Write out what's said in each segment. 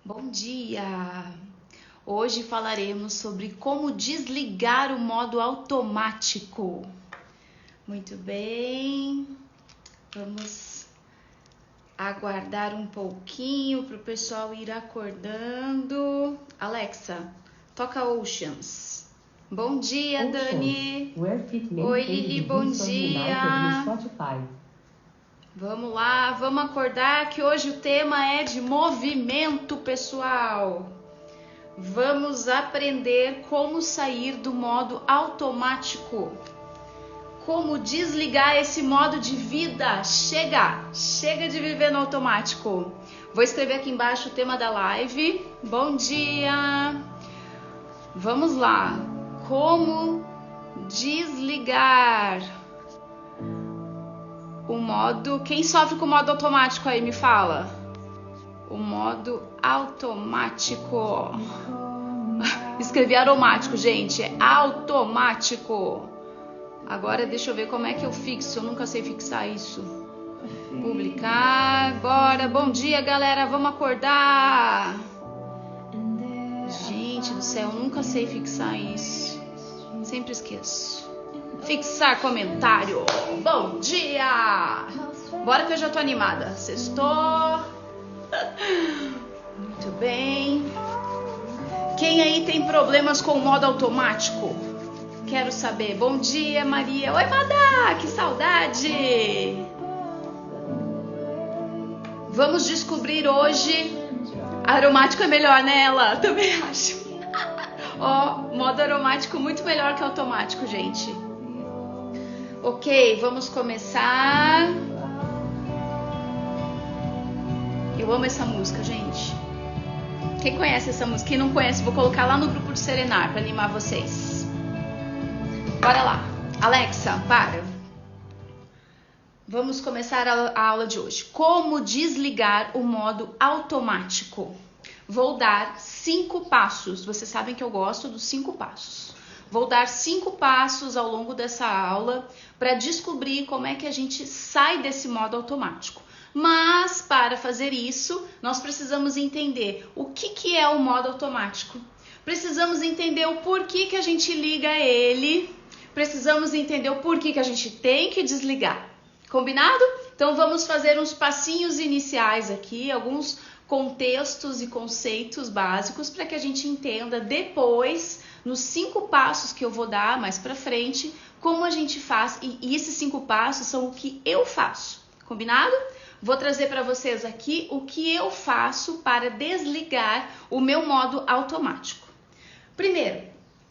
Bom dia! Hoje falaremos sobre como desligar o modo automático. Muito bem, vamos aguardar um pouquinho para o pessoal ir acordando. Alexa, toca Oceans. Bom dia, Oceans, Dani! Oi, Lili, bom dia! Vamos lá, vamos acordar que hoje o tema é de movimento, pessoal. Vamos aprender como sair do modo automático. Como desligar esse modo de vida. Chega de viver no automático. Vou escrever aqui embaixo o tema da live. Bom dia. Vamos lá. Como desligar o modo... Quem sofre com o modo automático aí, me fala. O modo automático. Escrevi aromático, gente. É automático. Agora deixa eu ver como é que eu fixo. Eu nunca sei fixar isso. Publicar. Bora. Bom dia, galera. Vamos acordar. Gente do céu, eu nunca sei fixar isso. Sempre esqueço. Fixar comentário. Bom dia. Bora que eu já tô animada. Sextou. Muito bem. Quem aí tem problemas com o modo automático? Quero saber. Bom dia, Maria. Oi, Madá, que saudade. Vamos descobrir hoje. Aromático é melhor, né, ela? Também acho. Ó, modo aromático muito melhor que automático, gente. Ok, vamos começar. Eu amo essa música, gente. Quem conhece essa música? Quem não conhece, vou colocar lá no grupo do Serenar para animar vocês. Bora lá. Alexa, para. Vamos começar a aula de hoje. Como desligar o modo automático? Vou dar 5 passos. Vocês sabem que eu gosto dos 5 passos. Vou dar 5 passos ao longo dessa aula para descobrir como é que a gente sai desse modo automático. Mas, para fazer isso, nós precisamos entender o que é o modo automático. Precisamos entender o porquê que a gente liga ele. Precisamos entender o porquê que a gente tem que desligar. Combinado? Então, vamos fazer uns passinhos iniciais aqui, alguns contextos e conceitos básicos para que a gente entenda depois, nos 5 passos que eu vou dar mais para frente, como a gente faz. E esses 5 passos são o que eu faço. Combinado? Vou trazer para vocês aqui o que eu faço para desligar o meu modo automático. Primeiro,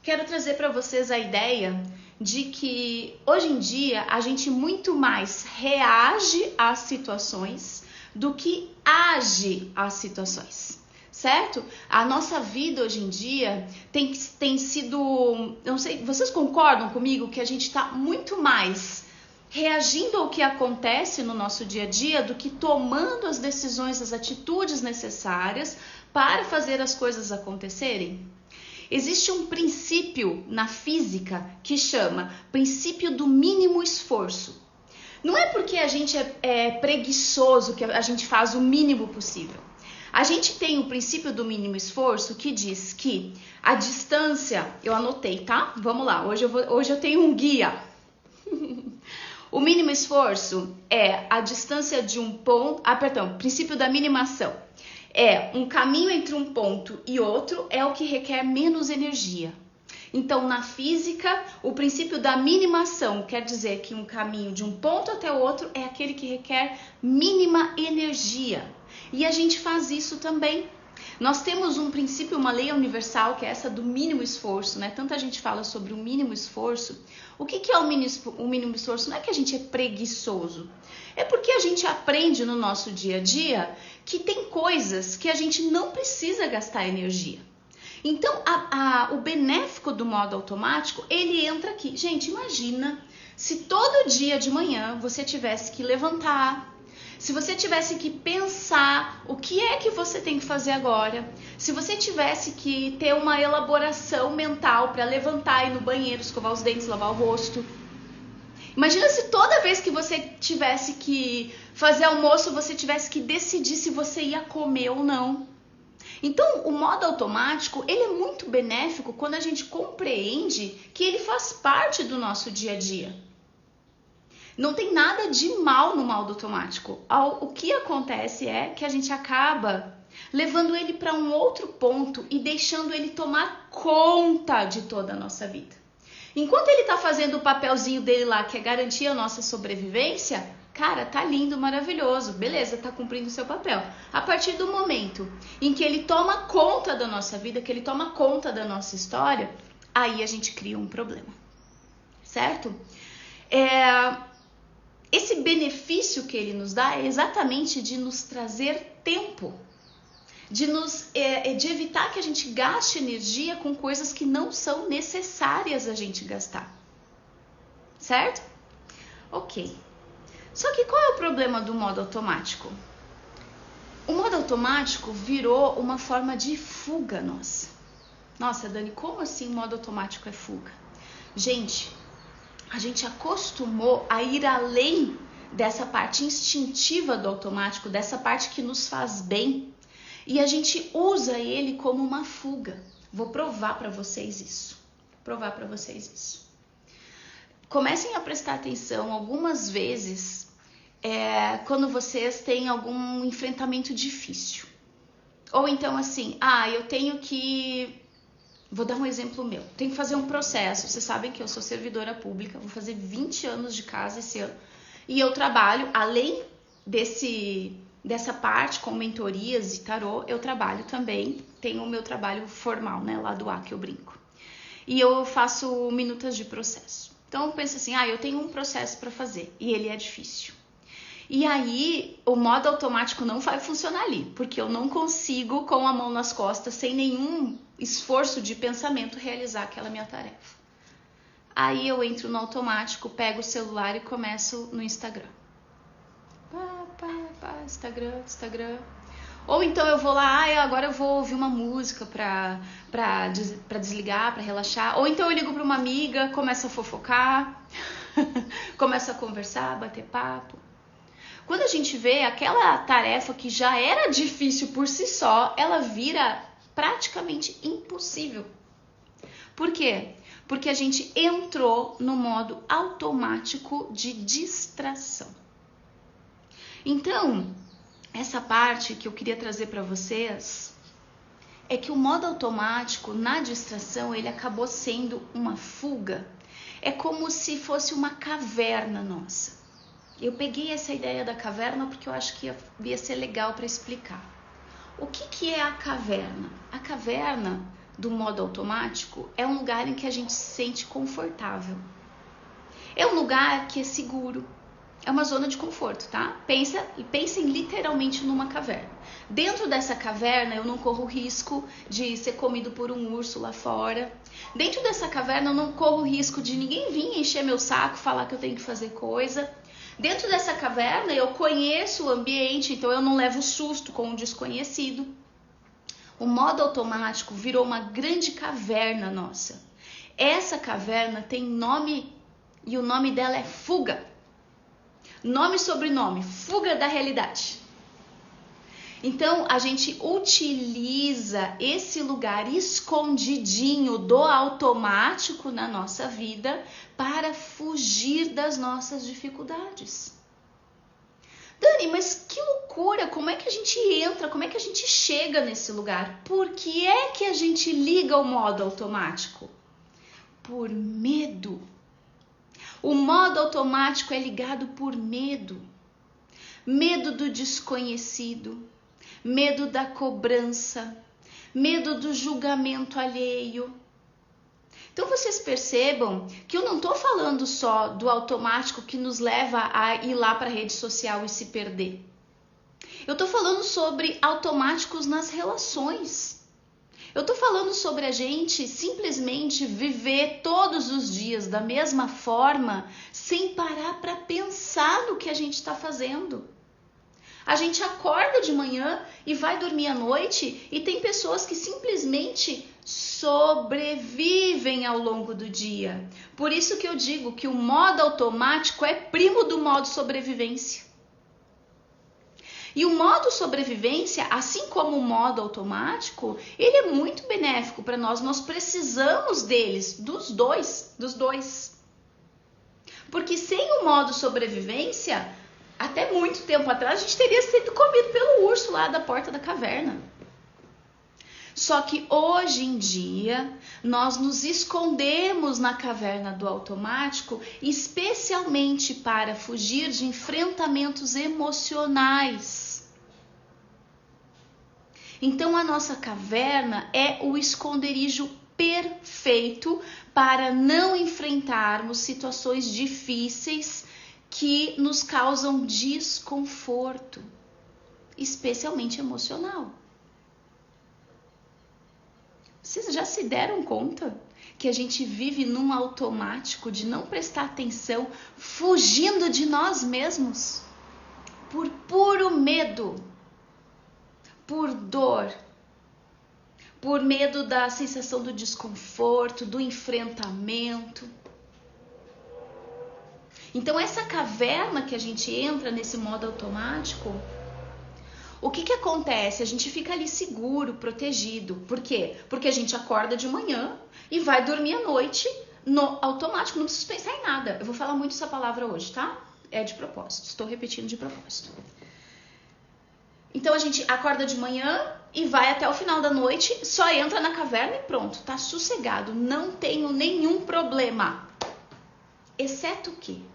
quero trazer para vocês a ideia de que hoje em dia a gente muito mais reage às situações do que age às situações, certo? A nossa vida hoje em dia tem sido, não sei, vocês concordam comigo que a gente está muito mais reagindo ao que acontece no nosso dia a dia do que tomando as decisões, as atitudes necessárias para fazer as coisas acontecerem? Existe um princípio na física que chama princípio do mínimo esforço. Não é porque a gente é preguiçoso que a gente faz o mínimo possível. A gente tem o princípio do mínimo esforço que diz que a distância, eu anotei, tá? Vamos lá, hoje eu tenho um guia. O mínimo esforço é a distância de um ponto... princípio da minimação. É um caminho entre um ponto e outro, é o que requer menos energia. Então, na física, o princípio da minimação quer dizer que um caminho de um ponto até o outro é aquele que requer mínima energia. E a gente faz isso também. Nós temos um princípio, uma lei universal, que é essa do mínimo esforço, né? Tanta gente fala sobre o mínimo esforço. O que é o mínimo esforço? Não é que a gente é preguiçoso. É porque a gente aprende no nosso dia a dia que tem coisas que a gente não precisa gastar energia. Então, o benéfico do modo automático, ele entra aqui. Gente, imagina se todo dia de manhã você tivesse que levantar, se você tivesse que pensar o que é que você tem que fazer agora, se você tivesse que ter uma elaboração mental para levantar e ir no banheiro, escovar os dentes, lavar o rosto. Imagina se toda vez que você tivesse que fazer almoço, você tivesse que decidir se você ia comer ou não. Então, o modo automático, ele é muito benéfico quando a gente compreende que ele faz parte do nosso dia a dia. Não tem nada de mal no modo automático. O que acontece é que a gente acaba levando ele para um outro ponto e deixando ele tomar conta de toda a nossa vida. Enquanto ele está fazendo o papelzinho dele lá, que é garantir a nossa sobrevivência, cara, tá lindo, maravilhoso, beleza, tá cumprindo o seu papel. A partir do momento em que ele toma conta da nossa vida, que ele toma conta da nossa história, aí a gente cria um problema, certo? Esse benefício que ele nos dá é exatamente de nos trazer tempo, de evitar que a gente gaste energia com coisas que não são necessárias a gente gastar, certo? Ok. Só que qual é o problema do modo automático? O modo automático virou uma forma de fuga nossa. Nossa, Dani, como assim o modo automático é fuga? Gente, a gente acostumou a ir além dessa parte instintiva do automático, dessa parte que nos faz bem, e a gente usa ele como uma fuga. Vou provar para vocês isso. Comecem a prestar atenção algumas vezes quando vocês têm algum enfrentamento difícil. Ou então assim, eu tenho que... Vou dar um exemplo meu. Tenho que fazer um processo. Vocês sabem que eu sou servidora pública, vou fazer 20 anos de casa esse ano. E eu trabalho, além dessa parte com mentorias e tarô, eu trabalho também. Tenho o meu trabalho formal, né, lá do A, que eu brinco. E eu faço minutas de processo. Então eu penso assim, eu tenho um processo para fazer e ele é difícil. E aí, o modo automático não vai funcionar ali, porque eu não consigo, com a mão nas costas, sem nenhum esforço de pensamento, realizar aquela minha tarefa. Aí eu entro no automático, pego o celular e começo no Instagram. Instagram. Ou então eu vou lá, agora eu vou ouvir uma música pra desligar, pra relaxar. Ou então eu ligo pra uma amiga, começo a fofocar, começo a conversar, bater papo. Quando a gente vê aquela tarefa que já era difícil por si só, ela vira praticamente impossível. Por quê? Porque a gente entrou no modo automático de distração. Então, essa parte que eu queria trazer para vocês é que o modo automático na distração, ele acabou sendo uma fuga. É como se fosse uma caverna nossa. Eu peguei essa ideia da caverna porque eu acho que ia ser legal para explicar. O que é a caverna? A caverna do modo automático é um lugar em que a gente se sente confortável. É um lugar que é seguro. É uma zona de conforto, tá? Pensem literalmente numa caverna. Dentro dessa caverna eu não corro risco de ser comido por um urso lá fora. Dentro dessa caverna eu não corro risco de ninguém vir encher meu saco, falar que eu tenho que fazer coisa. Dentro dessa caverna eu conheço o ambiente, então eu não levo susto com o desconhecido. O modo automático virou uma grande caverna nossa. Essa caverna tem nome e o nome dela é fuga. Nome e sobrenome, fuga da realidade. Então a gente utiliza esse lugar escondidinho do automático na nossa vida para fugir das nossas dificuldades. Dani, mas que loucura! Como é que a gente entra? Como é que a gente chega nesse lugar? Por que é que a gente liga o modo automático? Por medo. O modo automático é ligado por medo. Medo do desconhecido, medo da cobrança, medo do julgamento alheio. Então vocês percebam que eu não estou falando só do automático que nos leva a ir lá para a rede social e se perder. Eu estou falando sobre automáticos nas relações. Eu estou falando sobre a gente simplesmente viver todos os dias da mesma forma, sem parar para pensar no que a gente está fazendo. A gente acorda de manhã e vai dormir à noite e tem pessoas que simplesmente sobrevivem ao longo do dia. Por isso que eu digo que o modo automático é primo do modo sobrevivência. E o modo sobrevivência, assim como o modo automático, ele é muito benéfico para nós. Nós precisamos deles, dos dois. Porque sem o modo sobrevivência, até muito tempo atrás, a gente teria sido comido pelo urso lá da porta da caverna. Só que hoje em dia, nós nos escondemos na caverna do automático, especialmente para fugir de enfrentamentos emocionais. Então, a nossa caverna é o esconderijo perfeito para não enfrentarmos situações difíceis que nos causam desconforto, especialmente emocional. Vocês já se deram conta que a gente vive num automático de não prestar atenção, fugindo de nós mesmos? Por puro medo, por dor, por medo da sensação do desconforto, do enfrentamento. Então, essa caverna que a gente entra nesse modo automático, o que acontece? A gente fica ali seguro, protegido. Por quê? Porque a gente acorda de manhã e vai dormir à noite no automático. Não preciso pensar em nada. Eu vou falar muito essa palavra hoje, tá? É de propósito. Estou repetindo de propósito. Então a gente acorda de manhã e vai até o final da noite, só entra na caverna e pronto. Tá sossegado. Não tenho nenhum problema. Exceto que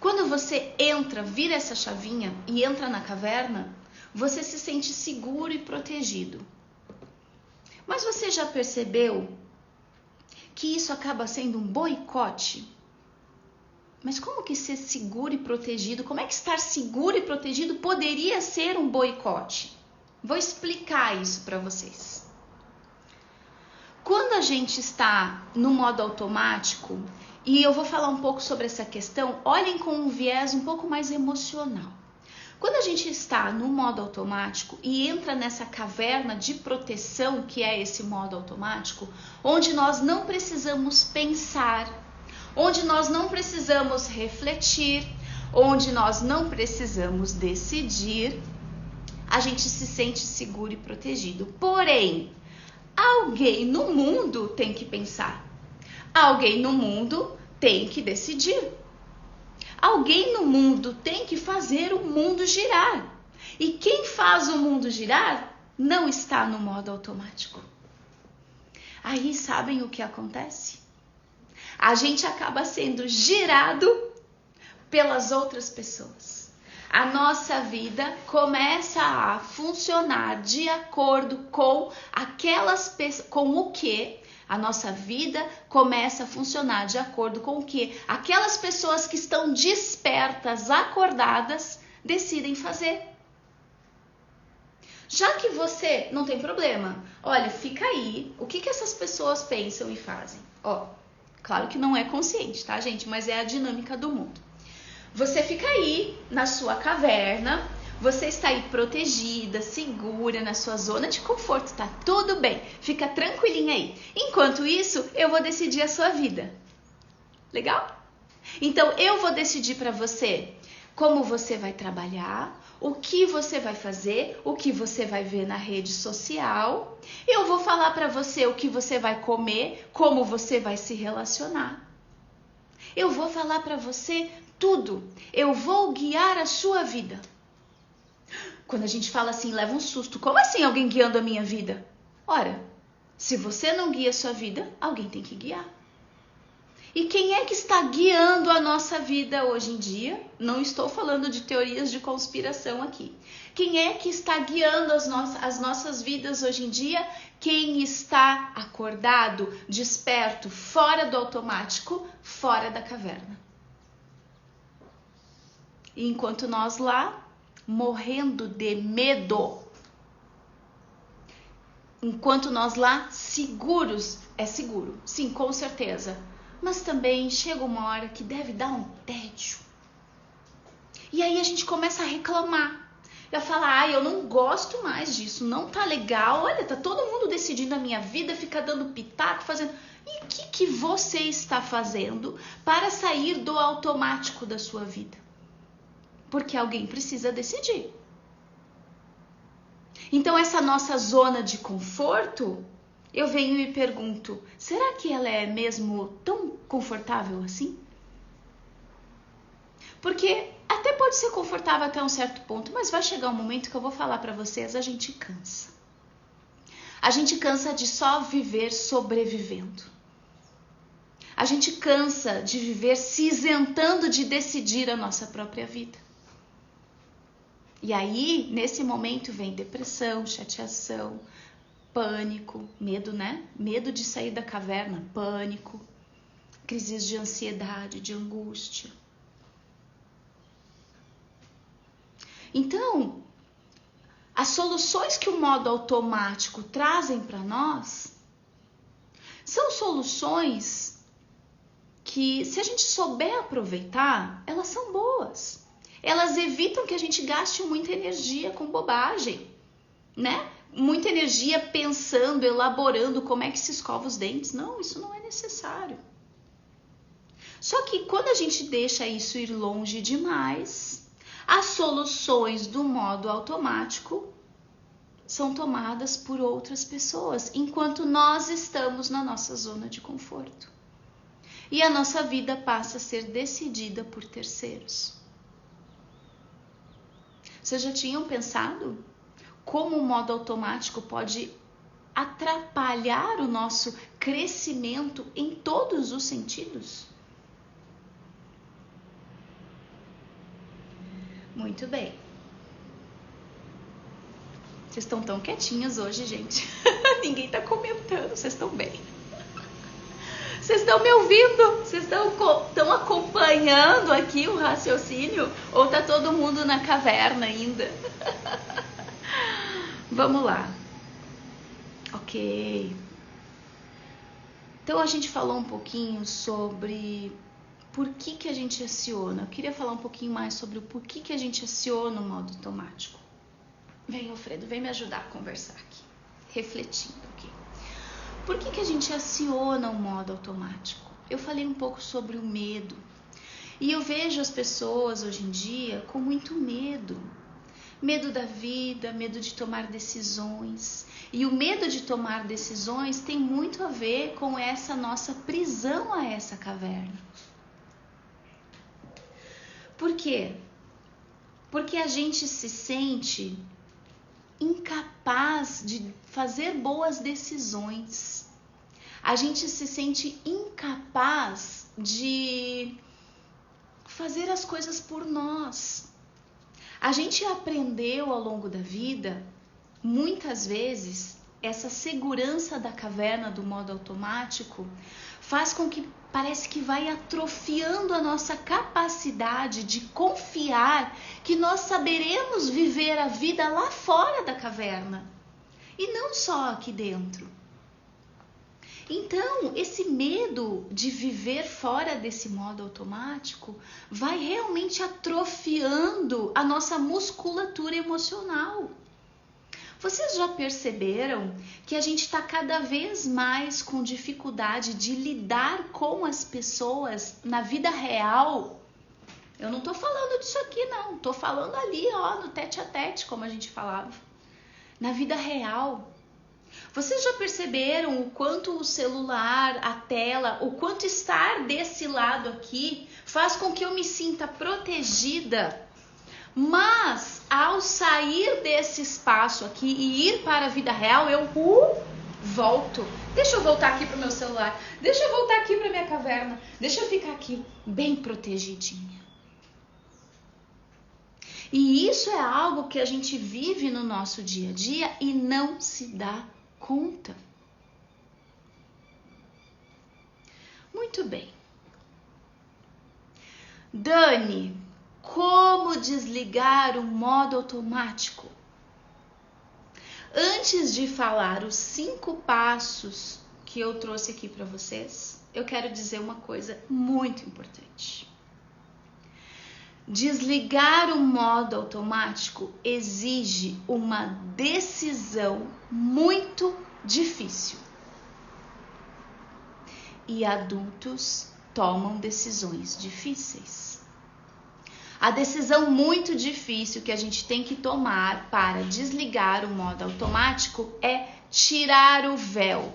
quando você entra, vira essa chavinha e entra na caverna, você se sente seguro e protegido. Mas você já percebeu que isso acaba sendo um boicote? Mas como que ser seguro e protegido, como é que estar seguro e protegido poderia ser um boicote? Vou explicar isso para vocês. Quando a gente está no modo automático, e eu vou falar um pouco sobre essa questão, olhem com um viés um pouco mais emocional. Quando a gente está no modo automático e entra nessa caverna de proteção, que é esse modo automático, onde nós não precisamos pensar, onde nós não precisamos refletir, onde nós não precisamos decidir, a gente se sente seguro e protegido. Porém, alguém no mundo tem que pensar. Alguém no mundo tem que decidir. Alguém no mundo tem que fazer o mundo girar. E quem faz o mundo girar não está no modo automático. Aí sabem o que acontece? A gente acaba sendo girado pelas outras pessoas. A nossa vida começa a funcionar de acordo com o que a nossa vida começa a funcionar de acordo com o que aquelas pessoas que estão despertas, acordadas, decidem fazer. Já que você não tem problema, olha, fica aí, o que essas pessoas pensam e fazem? Claro que não é consciente, tá, gente? Mas é a dinâmica do mundo. Você fica aí na sua caverna, você está aí protegida, segura na sua zona de conforto, tá tudo bem, fica tranquilinha aí. Enquanto isso, eu vou decidir a sua vida. Legal? Então, eu vou decidir para você como você vai trabalhar, o que você vai fazer, o que você vai ver na rede social. Eu vou falar para você o que você vai comer, como você vai se relacionar. Eu vou falar para você tudo. Eu vou guiar a sua vida. Quando a gente fala assim, leva um susto. Como assim alguém guiando a minha vida? Ora, se você não guia a sua vida, alguém tem que guiar. E quem é que está guiando a nossa vida hoje em dia? Não estou falando de teorias de conspiração aqui. Quem é que está guiando as nossas vidas hoje em dia? Quem está acordado, desperto, fora do automático, fora da caverna. E enquanto nós lá, morrendo de medo. Enquanto nós lá, seguros, é seguro, sim, com certeza. Mas também chega uma hora que deve dar um tédio. E aí a gente começa a reclamar. Já fala, eu não gosto mais disso, não tá legal. Olha, tá todo mundo decidindo a minha vida, fica dando pitaco, fazendo... E o que você está fazendo para sair do automático da sua vida? Porque alguém precisa decidir. Então, essa nossa zona de conforto, eu venho e pergunto, será que ela é mesmo tão confortável assim? Porque até pode ser confortável até um certo ponto, mas vai chegar um momento que eu vou falar para vocês, a gente cansa. A gente cansa de só viver sobrevivendo. A gente cansa de viver se isentando de decidir a nossa própria vida. E aí, nesse momento, vem depressão, chateação, pânico, medo, né? Medo de sair da caverna, pânico, crises de ansiedade, de angústia. Então, as soluções que o modo automático trazem para nós são soluções que, se a gente souber aproveitar, elas são boas. Elas evitam que a gente gaste muita energia com bobagem, né? Muita energia pensando, elaborando como é que se escova os dentes. Não, isso não é necessário. Só que quando a gente deixa isso ir longe demais, as soluções do modo automático são tomadas por outras pessoas, enquanto nós estamos na nossa zona de conforto. E a nossa vida passa a ser decidida por terceiros. Vocês já tinham pensado como o modo automático pode atrapalhar o nosso crescimento em todos os sentidos? Muito bem. Vocês estão tão quietinhos hoje, gente. Ninguém tá comentando, vocês estão bem. Vocês estão me ouvindo? Vocês estão acompanhando aqui o raciocínio? Ou tá todo mundo na caverna ainda? Vamos lá. Ok. Então a gente falou um pouquinho sobre por que a gente aciona. Eu queria falar um pouquinho mais sobre o porquê que a gente aciona o modo automático. Vem, Alfredo, vem me ajudar a conversar aqui. Refletindo aqui. Por que a gente aciona o modo automático? Eu falei um pouco sobre o medo. E eu vejo as pessoas hoje em dia com muito medo. Medo da vida, medo de tomar decisões. E o medo de tomar decisões tem muito a ver com essa nossa prisão a essa caverna. Por quê? Porque a gente se sente incapaz de fazer boas decisões. A gente se sente incapaz de fazer as coisas por nós. A gente aprendeu ao longo da vida, muitas vezes, essa segurança da caverna do modo automático faz com que parece que vai atrofiando a nossa capacidade de confiar que nós saberemos viver a vida lá fora da caverna e não só aqui dentro. Então, esse medo de viver fora desse modo automático vai realmente atrofiando a nossa musculatura emocional. Vocês já perceberam que a gente está cada vez mais com dificuldade de lidar com as pessoas na vida real? Eu não estou falando disso aqui, não. Estou falando ali, ó, no tete a tete, como a gente falava. Na vida real. Vocês já perceberam o quanto o celular, a tela, o quanto estar desse lado aqui faz com que eu me sinta protegida? Mas ao sair desse espaço aqui e ir para a vida real, eu volto. Deixa eu voltar aqui para o meu celular. Deixa eu voltar aqui para minha caverna. Deixa eu ficar aqui bem protegidinha. E isso é algo que a gente vive no nosso dia a dia e não se dá conta. Muito bem. Dani, como desligar o modo automático? Antes de falar os 5 passos que eu trouxe aqui para vocês, eu quero dizer uma coisa muito importante. Desligar o modo automático exige uma decisão muito difícil. E adultos tomam decisões difíceis. A decisão muito difícil que a gente tem que tomar para desligar o modo automático é tirar o véu.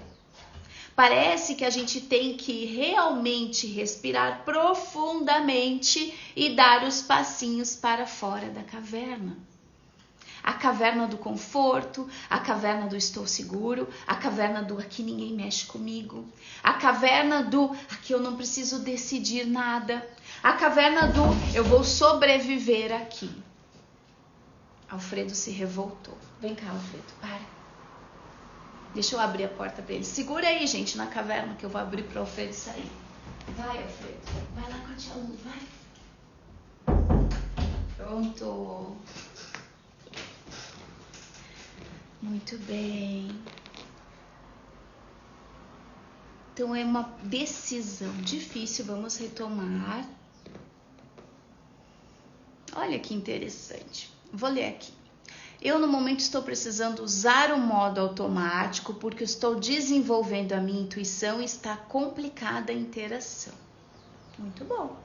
Parece que a gente tem que realmente respirar profundamente e dar os passinhos para fora da caverna. A caverna do conforto, a caverna do estou seguro, a caverna do aqui ninguém mexe comigo, a caverna do aqui eu não preciso decidir nada, a caverna do eu vou sobreviver aqui. Alfredo se revoltou. Vem cá, Alfredo, para. Deixa eu abrir a porta para ele. Segura aí, gente, na caverna que eu vou abrir para o Alfredo sair. Vai, Alfredo. Vai lá com a tia Lu, vai. Pronto. Muito bem. Então é uma decisão difícil. Vamos retomar. Olha que interessante. Vou ler aqui. Eu, no momento, estou precisando usar o modo automático porque estou desenvolvendo a minha intuição e está complicada a interação. Muito bom.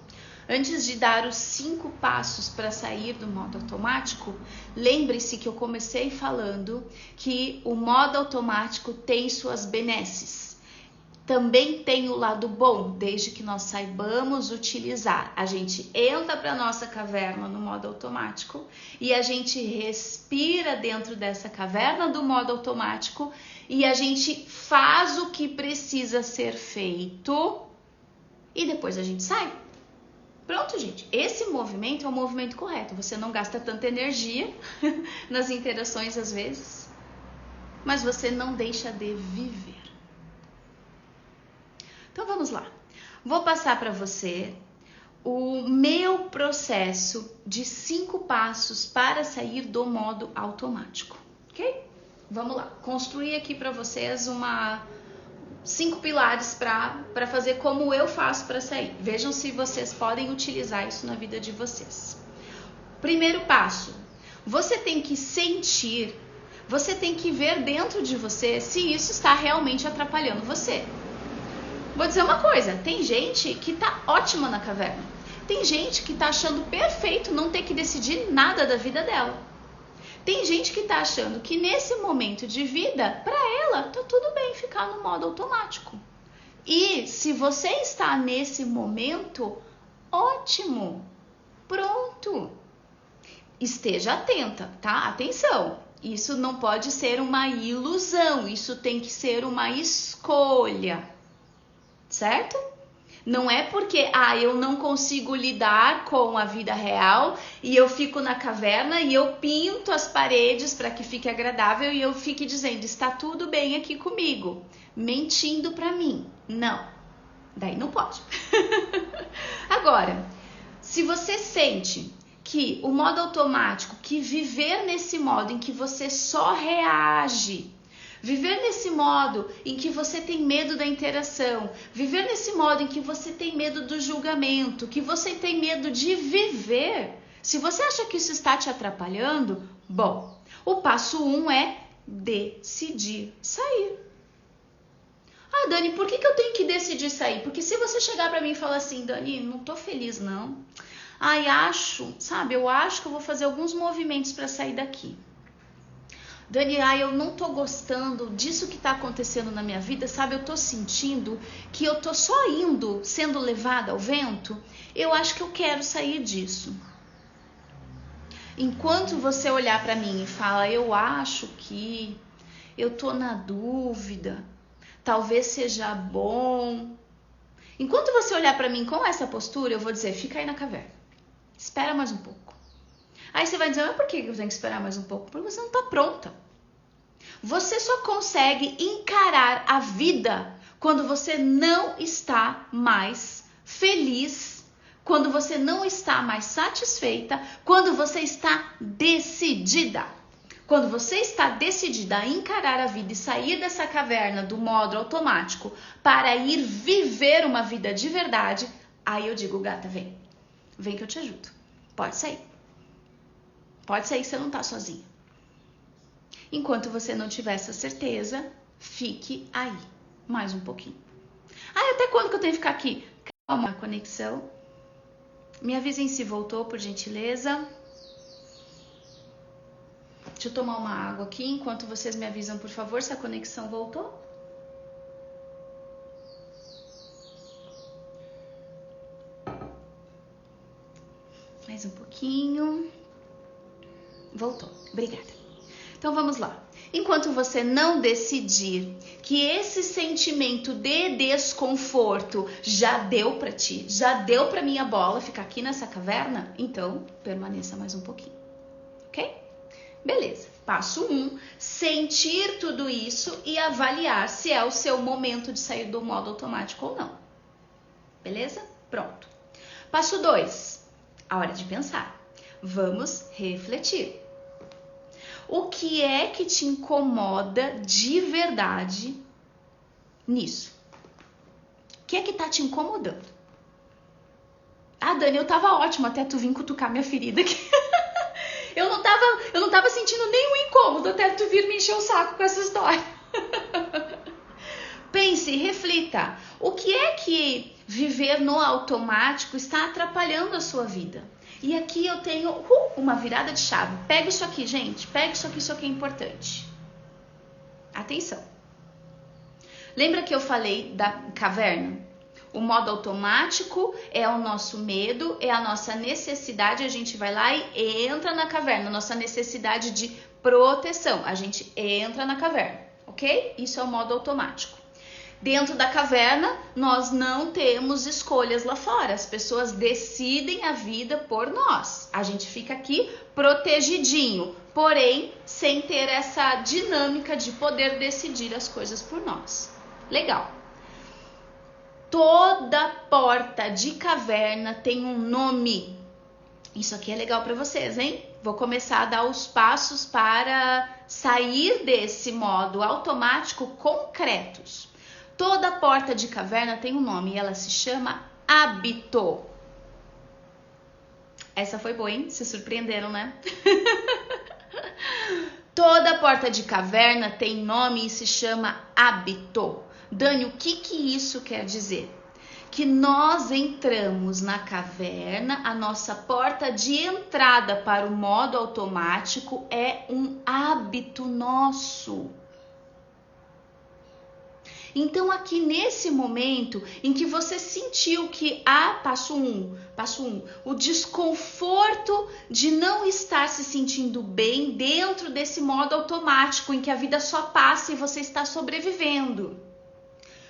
Antes de dar os 5 passos para sair do modo automático, lembre-se que eu comecei falando que o modo automático tem suas benesses. Também tem o lado bom, desde que nós saibamos utilizar. A gente entra para a nossa caverna no modo automático e a gente respira dentro dessa caverna do modo automático e a gente faz o que precisa ser feito e depois a gente sai. Pronto, gente. Esse movimento é o movimento correto. Você não gasta tanta energia nas interações às vezes, mas você não deixa de viver. Então vamos lá. Vou passar para você o meu processo de 5 passos para sair do modo automático, ok? Vamos lá. Construir aqui para vocês 5 pilares para fazer como eu faço para sair. Vejam se vocês podem utilizar isso na vida de vocês. Primeiro passo. Você tem que sentir, você tem que ver dentro de você se isso está realmente atrapalhando você. Vou dizer uma coisa, tem gente que tá ótima na caverna. Tem gente que tá achando perfeito não ter que decidir nada da vida dela. Tem gente que tá achando que nesse momento de vida, para ela, tá tudo bem ficar no modo automático. E se você está nesse momento, ótimo, pronto. Esteja atenta, tá? Atenção, isso não pode ser uma ilusão, isso tem que ser uma escolha. Certo? Não é porque eu não consigo lidar com a vida real e eu fico na caverna e eu pinto as paredes para que fique agradável e eu fique dizendo está tudo bem aqui comigo, mentindo para mim. Não, daí não pode. Agora, se você sente que o modo automático, que viver nesse modo em que você só reage, viver nesse modo em que você tem medo da interação, viver nesse modo em que você tem medo do julgamento, que você tem medo de viver, se você acha que isso está te atrapalhando, bom, o passo 1 é decidir sair. Dani, por que eu tenho que decidir sair? Porque se você chegar para mim e falar assim, Dani, não tô feliz não, eu acho que eu vou fazer alguns movimentos para sair daqui. Dani, eu não tô gostando disso que tá acontecendo na minha vida, sabe? Eu tô sentindo que eu tô só indo, sendo levada ao vento. Eu acho que eu quero sair disso. Enquanto você olhar para mim e fala, eu acho que eu tô na dúvida, talvez seja bom. Enquanto você olhar para mim com essa postura, eu vou dizer, fica aí na caverna. Espera mais um pouco. Aí você vai dizer, mas por que eu tenho que esperar mais um pouco? Porque você não está pronta. Você só consegue encarar a vida quando você não está mais feliz, quando você não está mais satisfeita, quando você está decidida. Quando você está decidida a encarar a vida e sair dessa caverna do modo automático para ir viver uma vida de verdade, aí eu digo, gata, vem. Vem que eu te ajudo. Pode sair. Pode sair que você não tá sozinha. Enquanto você não tiver essa certeza, fique aí. Mais um pouquinho. Até quando que eu tenho que ficar aqui? Calma, conexão. Me avisem se voltou, por gentileza. Deixa eu tomar uma água aqui enquanto vocês me avisam, por favor, se a conexão voltou. Mais um pouquinho. Voltou. Obrigada. Então vamos lá. Enquanto você não decidir que esse sentimento de desconforto já deu para ti, já deu para minha bola ficar aqui nessa caverna, então permaneça mais um pouquinho. Ok? Beleza. Passo 1, sentir tudo isso e avaliar se é o seu momento de sair do modo automático ou não. Beleza? Pronto. Passo 2, a hora de pensar. Vamos refletir. O que é que te incomoda de verdade nisso? O que é que tá te incomodando? Ah, Dani, eu tava ótima até tu vir cutucar minha ferida aqui. Eu não tava sentindo nenhum incômodo até tu vir me encher o saco com essa história. Pense, reflita. O que é que viver no automático está atrapalhando a sua vida? E aqui eu tenho uma virada de chave. Pega isso aqui, gente. Pega isso aqui é importante. Atenção. Lembra que eu falei da caverna? O modo automático é o nosso medo, é a nossa necessidade. A gente vai lá e entra na caverna. Nossa necessidade de proteção. A gente entra na caverna, ok? Isso é o modo automático. Dentro da caverna, nós não temos escolhas lá fora. As pessoas decidem a vida por nós. A gente fica aqui protegidinho, porém, sem ter essa dinâmica de poder decidir as coisas por nós. Legal. Toda porta de caverna tem um nome. Isso aqui é legal para vocês, hein? Vou começar a dar os passos para sair desse modo automático concretos. Toda porta de caverna tem um nome e ela se chama hábito. Essa foi boa, hein? Se surpreenderam, né? Toda porta de caverna tem nome e se chama hábito. Dani, o que isso quer dizer? Que nós entramos na caverna, a nossa porta de entrada para o modo automático é um hábito nosso. Então, aqui nesse momento em que você sentiu que passo 1, o desconforto de não estar se sentindo bem dentro desse modo automático em que a vida só passa e você está sobrevivendo.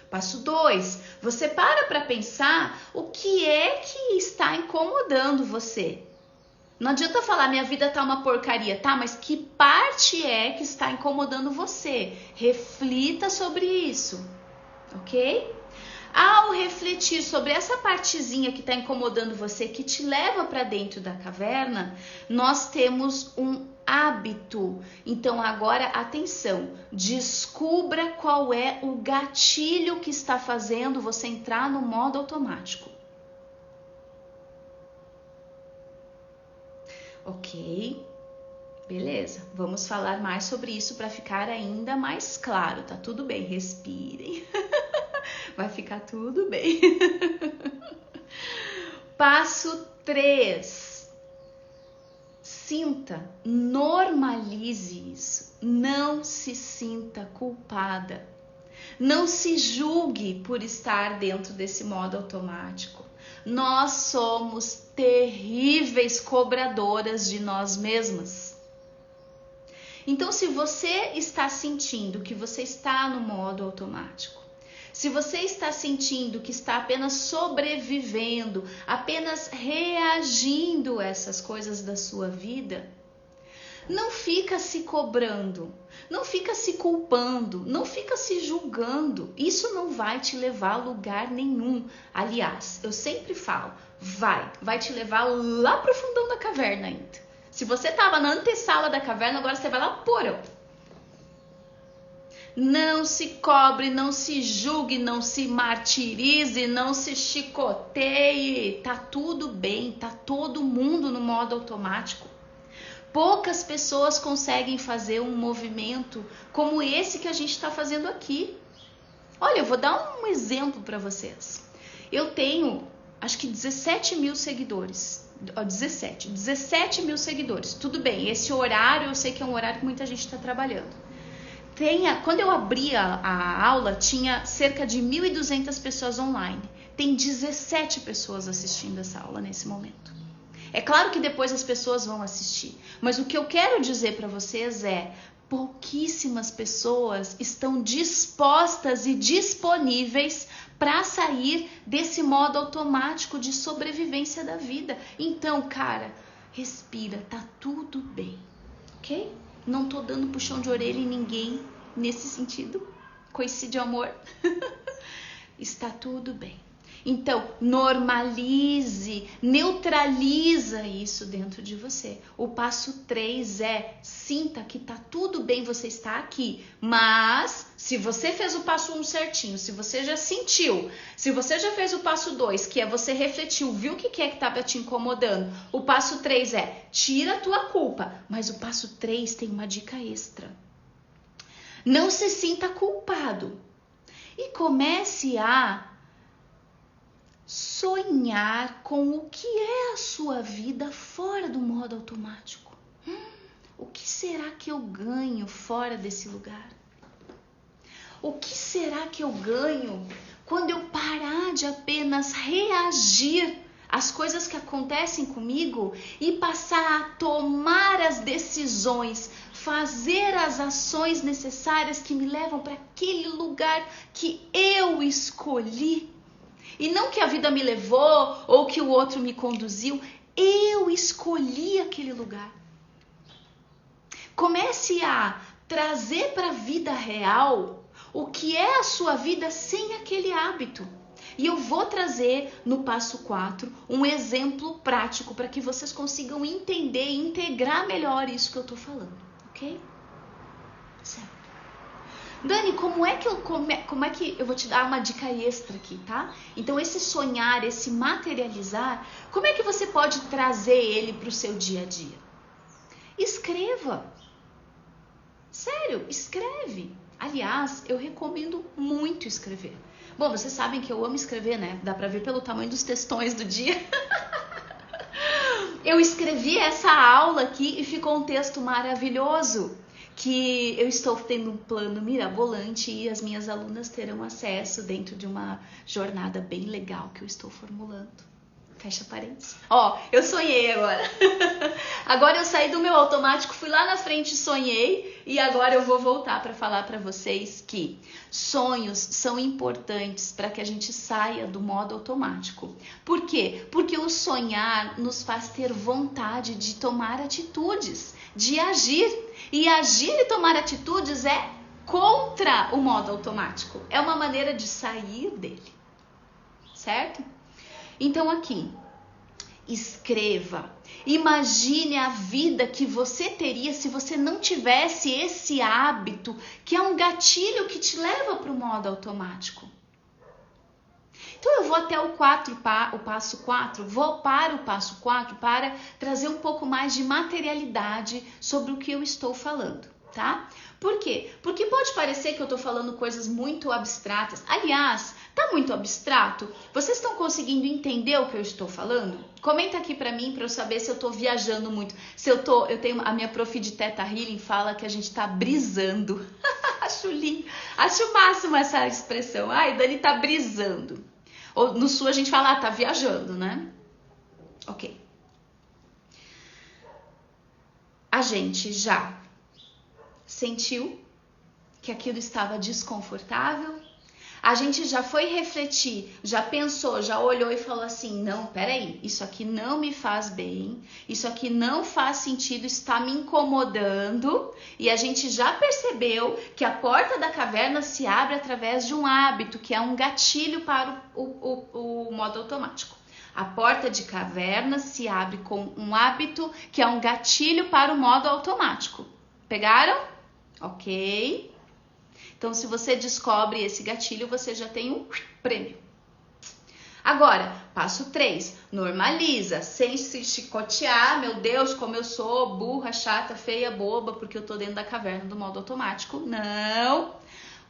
Passo 2, você para pensar o que é que está incomodando você. Não adianta falar, minha vida tá uma porcaria, tá? Mas que parte é que está incomodando você? Reflita sobre isso, ok? Ao refletir sobre essa partezinha que está incomodando você, que te leva para dentro da caverna, nós temos um hábito. Então agora, atenção, descubra qual é o gatilho que está fazendo você entrar no modo automático. Ok, beleza, vamos falar mais sobre isso para ficar ainda mais claro, tá tudo bem, respirem, vai ficar tudo bem. Passo 3, sinta, normalize isso, não se sinta culpada, não se julgue por estar dentro desse modo automático. Nós somos terríveis cobradoras de nós mesmas. Então, se você está sentindo que você está no modo automático, se você está sentindo que está apenas sobrevivendo, apenas reagindo a essas coisas da sua vida, não fica se cobrando, não fica se culpando, não fica se julgando. Isso não vai te levar a lugar nenhum. Aliás, eu sempre falo, vai te levar lá pro fundão da caverna ainda. Se você estava na antessala da caverna, agora você vai lá pro porão. Não se cobre, não se julgue, não se martirize, não se chicoteie. Tá tudo bem, tá todo mundo no modo automático. Poucas pessoas conseguem fazer um movimento como esse que a gente está fazendo aqui. Olha, eu vou dar um exemplo para vocês. Eu tenho acho que 17 mil seguidores. 17 mil seguidores. Tudo bem, esse horário eu sei que é um horário que muita gente está trabalhando. Quando eu abri a aula, tinha cerca de 1.200 pessoas online. Tem 17 pessoas assistindo essa aula nesse momento. É claro que depois as pessoas vão assistir, mas o que eu quero dizer para vocês é: pouquíssimas pessoas estão dispostas e disponíveis para sair desse modo automático de sobrevivência da vida. Então, cara, respira, tá tudo bem, ok? Não tô dando puxão de orelha em ninguém nesse sentido, coice de amor. Está tudo bem. Então, normalize, neutraliza isso dentro de você. O passo 3 é: sinta que tá tudo bem você estar aqui. Mas, se você fez o passo 1 certinho, se você já sentiu, se você já fez o passo 2, que é você refletiu, viu o que é que estava te incomodando. O passo 3 é: tira a tua culpa. Mas o passo 3 tem uma dica extra. Não se sinta culpado. E comece a sonhar com o que é a sua vida fora do modo automático. O que será que eu ganho fora desse lugar? O que será que eu ganho quando eu parar de apenas reagir às coisas que acontecem comigo e passar a tomar as decisões, fazer as ações necessárias que me levam para aquele lugar que eu escolhi? E não que a vida me levou ou que o outro me conduziu. Eu escolhi aquele lugar. Comece a trazer para a vida real o que é a sua vida sem aquele hábito. E eu vou trazer no passo 4 um exemplo prático para que vocês consigam entender e integrar melhor isso que eu estou falando. Ok? Certo. Dani, como é que eu vou te dar uma dica extra aqui, tá? Então, esse sonhar, esse materializar, como é que você pode trazer ele para o seu dia a dia? Escreva. Sério, escreve. Aliás, eu recomendo muito escrever. Bom, vocês sabem que eu amo escrever, né? Dá pra ver pelo tamanho dos textões do dia. Eu escrevi essa aula aqui e ficou um texto maravilhoso, que eu estou tendo um plano mirabolante e as minhas alunas terão acesso dentro de uma jornada bem legal que eu estou formulando. Fecha parênteses. Ó, eu sonhei agora. Agora eu saí do meu automático, fui lá na frente e sonhei, e agora eu vou voltar para falar para vocês que sonhos são importantes para que a gente saia do modo automático. Por quê? Porque o sonhar nos faz ter vontade de tomar atitudes, de agir. E agir e tomar atitudes é contra o modo automático. É uma maneira de sair dele. Certo? Então aqui, escreva. Imagine a vida que você teria se você não tivesse esse hábito, que é um gatilho que te leva para o modo automático. Então eu vou até o passo 4, vou para o passo 4 para trazer um pouco mais de materialidade sobre o que eu estou falando, tá? Por quê? Porque pode parecer que eu estou falando coisas muito abstratas. Aliás, tá muito abstrato? Vocês estão conseguindo entender o que eu estou falando? Comenta aqui pra mim, pra eu saber se eu tô viajando muito. Eu tenho a minha prof de Theta Healing fala que a gente tá brisando. Acho lindo. Acho o máximo essa expressão. Ai, Dani tá brisando. Ou no sul a gente fala, tá viajando, né? Ok. A gente já sentiu que aquilo estava desconfortável? A gente já foi refletir, já pensou, já olhou e falou assim, não, peraí, isso aqui não me faz bem, isso aqui não faz sentido, está me incomodando. E a gente já percebeu que a porta da caverna se abre através de um hábito, que é um gatilho para o modo automático. A porta de caverna se abre com um hábito, que é um gatilho para o modo automático. Pegaram? Ok. Então, se você descobre esse gatilho, você já tem um prêmio. Agora, passo 3. Normaliza, sem se chicotear. Meu Deus, como eu sou burra, chata, feia, boba, porque eu tô dentro da caverna do modo automático. Não.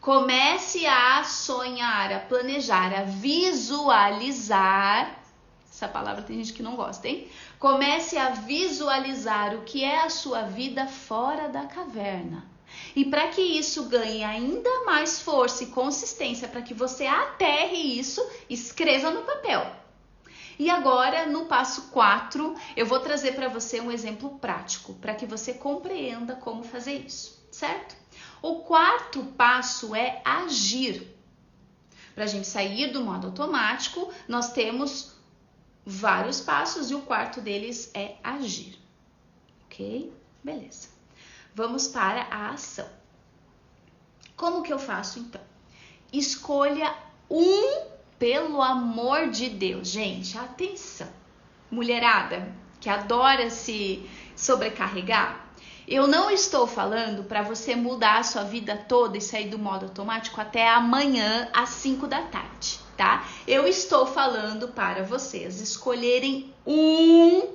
Comece a sonhar, a planejar, a visualizar Essa palavra tem gente que não gosta, hein? Comece a visualizar o que é a sua vida fora da caverna. E para que isso ganhe ainda mais força e consistência, para que você aterre isso, escreva no papel. E agora, no passo 4, eu vou trazer para você um exemplo prático, para que você compreenda como fazer isso, certo? O quarto passo é agir. Para a gente sair do modo automático, nós temos vários passos e o quarto deles é agir. Ok? Beleza. Vamos para a ação. Como que eu faço então? Escolha pelo amor de Deus. Gente, atenção. Mulherada que adora se sobrecarregar, eu não estou falando para você mudar a sua vida toda e sair do modo automático até amanhã às 5 da tarde, tá? Eu estou falando para vocês escolherem um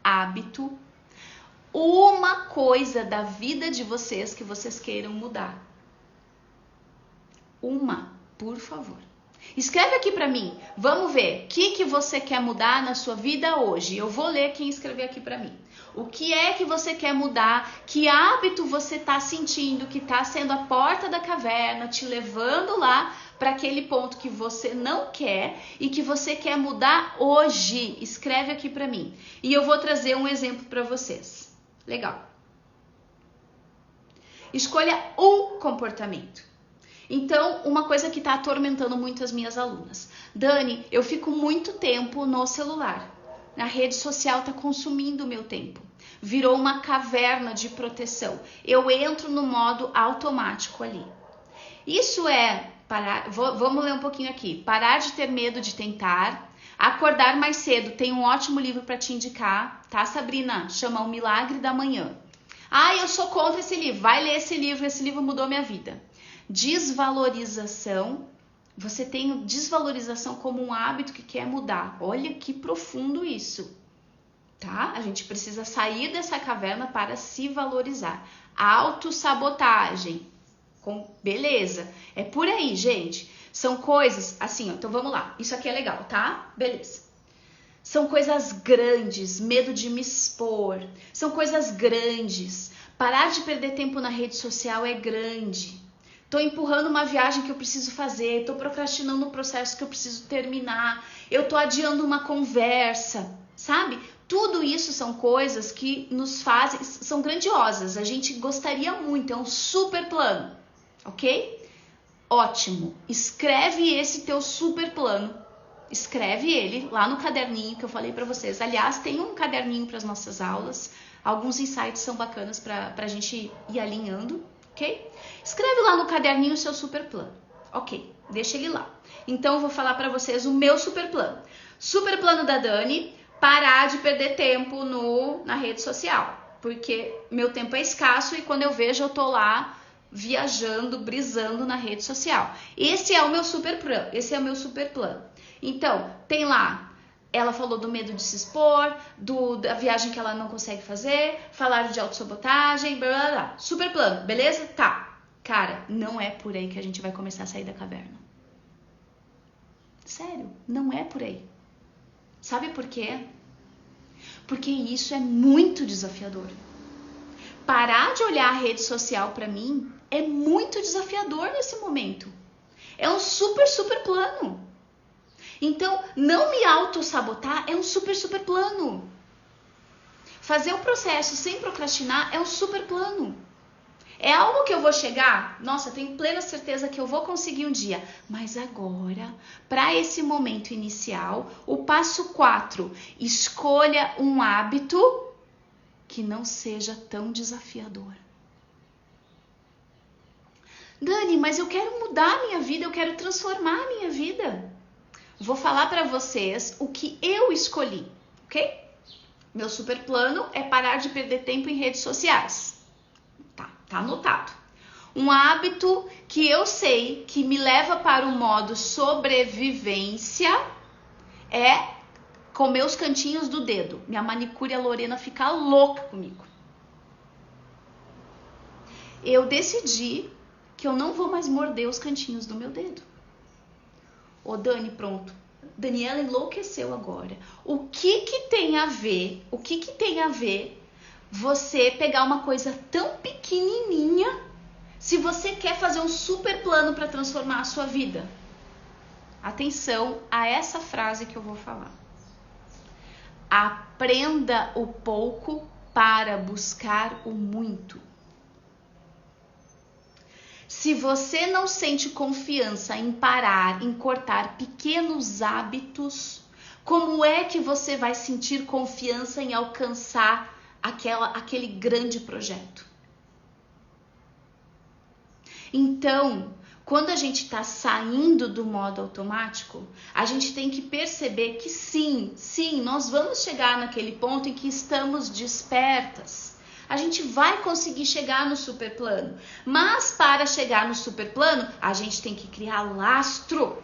hábito, uma coisa da vida de vocês que vocês queiram mudar. Uma, por favor. Escreve aqui para mim. Vamos ver o que você quer mudar na sua vida hoje. Eu vou ler quem escrever aqui para mim. O que é que você quer mudar? Que hábito você está sentindo que está sendo a porta da caverna, te levando lá para aquele ponto que você não quer e que você quer mudar hoje? Escreve aqui para mim. E eu vou trazer um exemplo para vocês. Legal. Escolha um comportamento. Então, uma coisa que está atormentando muito as minhas alunas. Dani, eu fico muito tempo no celular. A rede social está consumindo o meu tempo. Virou uma caverna de proteção. Eu entro no modo automático ali. Isso é parar. Vamos ler um pouquinho aqui. Parar de ter medo de tentar. Acordar mais cedo. Tem um ótimo livro para te indicar, tá, Sabrina? Chama O Milagre da Manhã. Ah, eu sou contra esse livro. Vai ler esse livro mudou minha vida. Desvalorização. Você tem desvalorização como um hábito que quer mudar. Olha que profundo isso, tá? A gente precisa sair dessa caverna para se valorizar. Autossabotagem. Beleza. É por aí, gente. São coisas assim, ó. Então vamos lá. Isso aqui é legal, tá? Beleza. São coisas grandes. Medo de me expor. São coisas grandes. Parar de perder tempo na rede social é grande. Tô empurrando uma viagem que eu preciso fazer, tô procrastinando um processo que eu preciso terminar, eu tô adiando uma conversa, sabe? Tudo isso são coisas que nos fazem, são grandiosas, a gente gostaria muito, é um super plano, ok? Ótimo, escreve esse teu super plano, escreve ele lá no caderninho que eu falei pra vocês. Aliás, tem um caderninho para as nossas aulas, alguns insights são bacanas pra gente ir alinhando. Ok? Escreve lá no caderninho o seu super plano. Ok, deixa ele lá. Então eu vou falar para vocês o meu super plano. Super plano da Dani, parar de perder tempo na rede social. Porque meu tempo é escasso e quando eu vejo eu tô lá viajando, brisando na rede social. Esse é o meu super plano. Esse é o meu super plano. Então, tem lá. Ela falou do medo de se expor, da viagem que ela não consegue fazer, falaram de autossabotagem, blá blá blá. Super plano, beleza? Tá. Cara, não é por aí que a gente vai começar a sair da caverna. Sério, não é por aí. Sabe por quê? Porque isso é muito desafiador. Parar de olhar a rede social pra mim é muito desafiador nesse momento. É um super plano. Então, não me autossabotar é um super plano. Fazer o processo sem procrastinar é um super plano. É algo que eu vou chegar, nossa, tenho plena certeza que eu vou conseguir um dia. Mas agora, para esse momento inicial, o passo 4, escolha um hábito que não seja tão desafiador. Dani, mas eu quero mudar a minha vida, eu quero transformar a minha vida. Vou falar para vocês o que eu escolhi, ok? Meu super plano é parar de perder tempo em redes sociais. Tá anotado. Um hábito que eu sei que me leva para o modo sobrevivência é comer os cantinhos do dedo. Minha manicure, a Lorena, fica louca comigo. Eu decidi que eu não vou mais morder os cantinhos do meu dedo. Ô Dani, pronto, Daniela enlouqueceu agora. O que tem a ver? O que tem a ver você pegar uma coisa tão pequenininha se você quer fazer um super plano para transformar a sua vida? Atenção a essa frase que eu vou falar. Aprenda o pouco para buscar o muito. Se você não sente confiança em parar, em cortar pequenos hábitos, como é que você vai sentir confiança em alcançar aquele grande projeto? Então, quando a gente está saindo do modo automático, a gente tem que perceber que sim, nós vamos chegar naquele ponto em que estamos despertas. A gente vai conseguir chegar no super plano. Mas para chegar no super plano, a gente tem que criar lastro.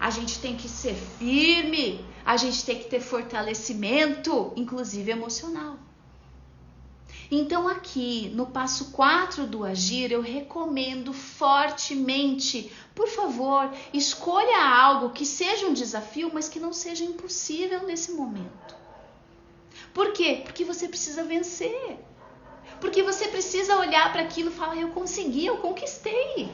A gente tem que ser firme. A gente tem que ter fortalecimento, inclusive emocional. Então aqui, no passo 4 do Agir, eu recomendo fortemente, por favor, escolha algo que seja um desafio, mas que não seja impossível nesse momento. Por quê? Porque você precisa vencer. Porque você precisa olhar para aquilo e falar, eu consegui, eu conquistei.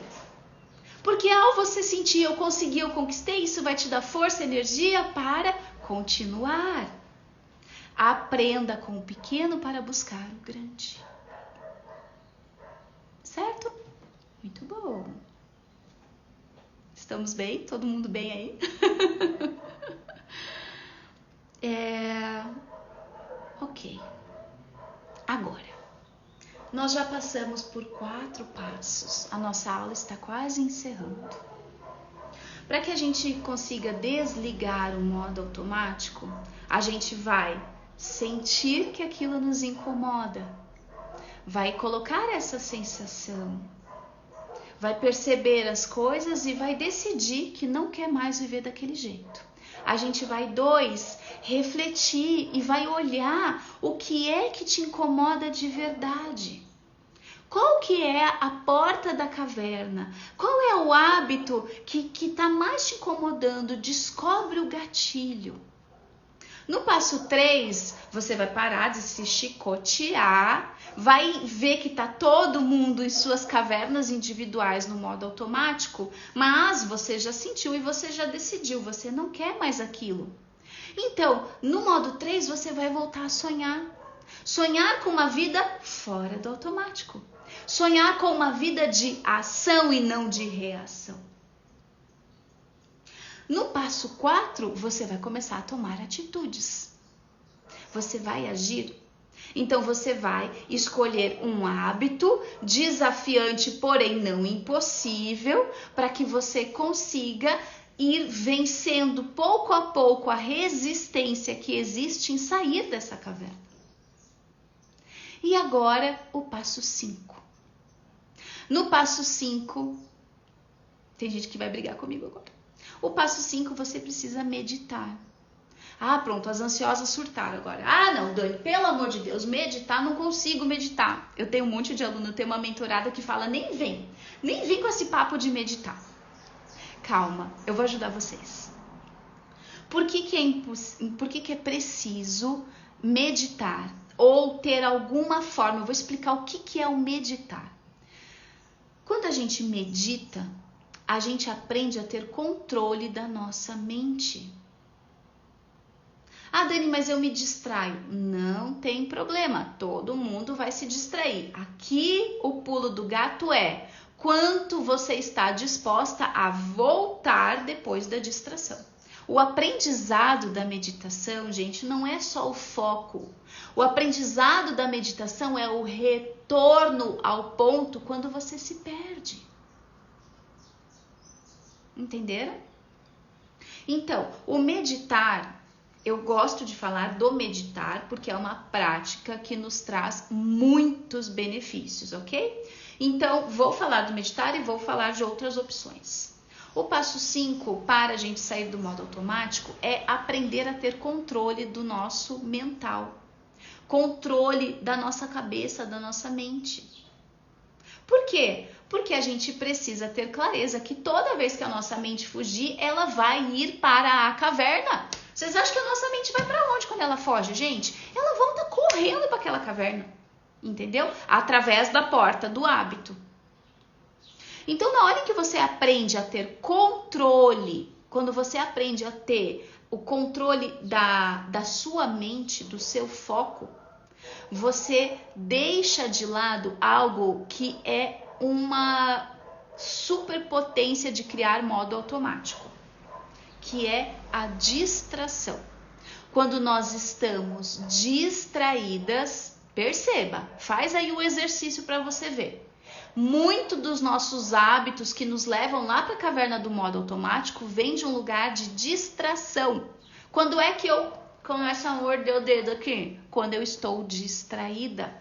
Porque ao você sentir, eu consegui, eu conquistei, isso vai te dar força, energia para continuar. Aprenda com o pequeno para buscar o grande. Certo? Muito bom. Estamos bem? Todo mundo bem aí? Ok. Agora, nós já passamos por 4 passos. A nossa aula está quase encerrando. Para que a gente consiga desligar o modo automático, a gente vai sentir que aquilo nos incomoda, vai colocar essa sensação, vai perceber as coisas e vai decidir que não quer mais viver daquele jeito. A gente vai, 2, refletir e vai olhar o que é que te incomoda de verdade. Qual que é a porta da caverna? Qual é o hábito que está mais te incomodando? Descobre o gatilho. No passo 3, você vai parar de se chicotear, vai ver que está todo mundo em suas cavernas individuais no modo automático, mas você já sentiu e você já decidiu, você não quer mais aquilo. Então, no modo 3, você vai voltar a sonhar. Sonhar com uma vida fora do automático. Sonhar com uma vida de ação e não de reação. No passo 4, você vai começar a tomar atitudes. Você vai agir. Então, você vai escolher um hábito desafiante, porém não impossível, para que você consiga ir vencendo pouco a pouco a resistência que existe em sair dessa caverna. E agora, o passo 5. No passo 5, tem gente que vai brigar comigo agora. O passo 5, você precisa meditar. Ah, pronto, as ansiosas surtaram agora. Ah, não, Dani, pelo amor de Deus, meditar, não consigo meditar. Eu tenho um monte de aluno, eu tenho uma mentorada que fala, nem vem com esse papo de meditar. Calma, eu vou ajudar vocês. Por que é preciso meditar? Ou ter alguma forma, eu vou explicar o que é o meditar. Quando a gente medita, a gente aprende a ter controle da nossa mente. Ah, Dani, mas eu me distraio. Não tem problema, todo mundo vai se distrair. Aqui o pulo do gato é quanto você está disposta a voltar depois da distração. O aprendizado da meditação, gente, não é só o foco. O aprendizado da meditação é o retorno ao ponto quando você se perde. Entenderam? Então, o meditar, eu gosto de falar do meditar porque é uma prática que nos traz muitos benefícios, ok? Então, vou falar do meditar e vou falar de outras opções. O passo 5 para a gente sair do modo automático é aprender a ter controle do nosso mental, controle da nossa cabeça, da nossa mente. Por quê? Porque a gente precisa ter clareza que toda vez que a nossa mente fugir, ela vai ir para a caverna. Vocês acham que a nossa mente vai para onde quando ela foge, gente? Ela volta correndo para aquela caverna, entendeu? Através da porta do hábito. Então, na hora em que você aprende a ter controle, quando você aprende a ter o controle da sua mente, do seu foco, você deixa de lado algo que é uma superpotência de criar modo automático, que é a distração. Quando nós estamos distraídas, perceba, faz aí o exercício para você ver. Muito dos nossos hábitos que nos levam lá para a caverna do modo automático vem de um lugar de distração. Quando é que eu começo a morder o dedo aqui? Quando eu estou distraída.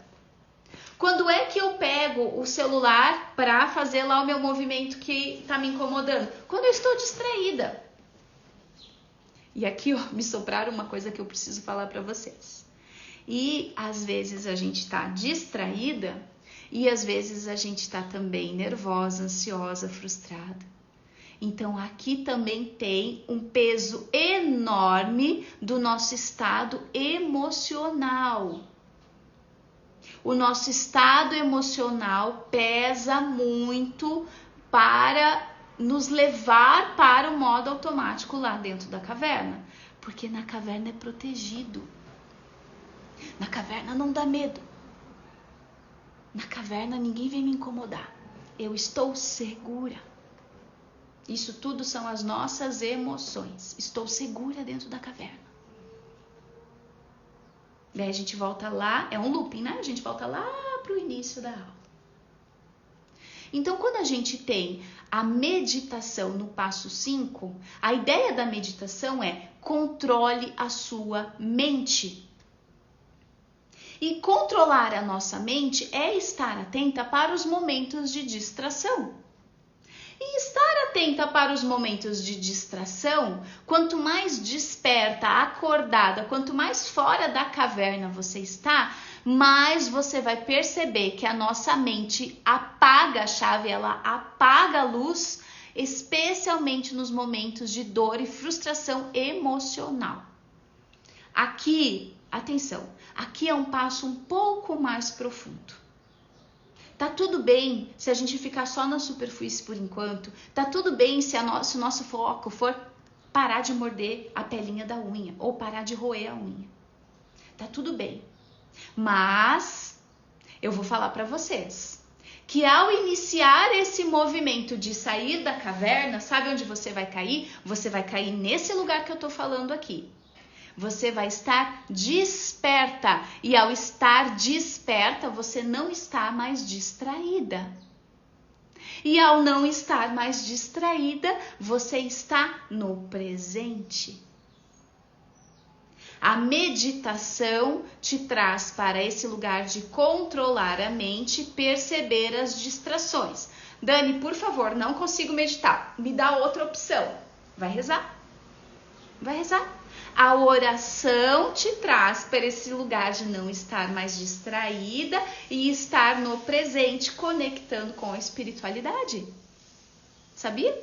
Quando é que eu pego o celular para fazer lá o meu movimento que está me incomodando? Quando eu estou distraída. E aqui me sopraram uma coisa que eu preciso falar para vocês. E às vezes a gente está distraída e às vezes a gente está também nervosa, ansiosa, frustrada. Então aqui também tem um peso enorme do nosso estado emocional. O nosso estado emocional pesa muito para nos levar para o modo automático lá dentro da caverna. Porque na caverna é protegido. Na caverna não dá medo. Na caverna ninguém vem me incomodar. Eu estou segura. Isso tudo são as nossas emoções. Estou segura dentro da caverna. Daí a gente volta lá, é um looping, né? A gente volta lá para o início da aula. Então, quando a gente tem a meditação no passo 5, a ideia da meditação é controle a sua mente. E controlar a nossa mente é estar atenta para os momentos de distração. E estar atenta para os momentos de distração, quanto mais desperta, acordada, quanto mais fora da caverna você está, mais você vai perceber que a nossa mente apaga a chave, ela apaga a luz, especialmente nos momentos de dor e frustração emocional. Aqui, atenção, aqui é um passo um pouco mais profundo. Tá tudo bem se a gente ficar só na superfície por enquanto. Tá tudo bem se o nosso foco for parar de morder a pelinha da unha ou parar de roer a unha. Tá tudo bem. Mas eu vou falar para vocês que ao iniciar esse movimento de sair da caverna, sabe onde você vai cair? Você vai cair nesse lugar que eu tô falando aqui. Você vai estar desperta. E ao estar desperta, você não está mais distraída. E ao não estar mais distraída, você está no presente. A meditação te traz para esse lugar de controlar a mente, perceber as distrações. Dani, por favor, não consigo meditar. Me dá outra opção. Vai rezar? Vai rezar. A oração te traz para esse lugar de não estar mais distraída e estar no presente, conectando com a espiritualidade. Sabia?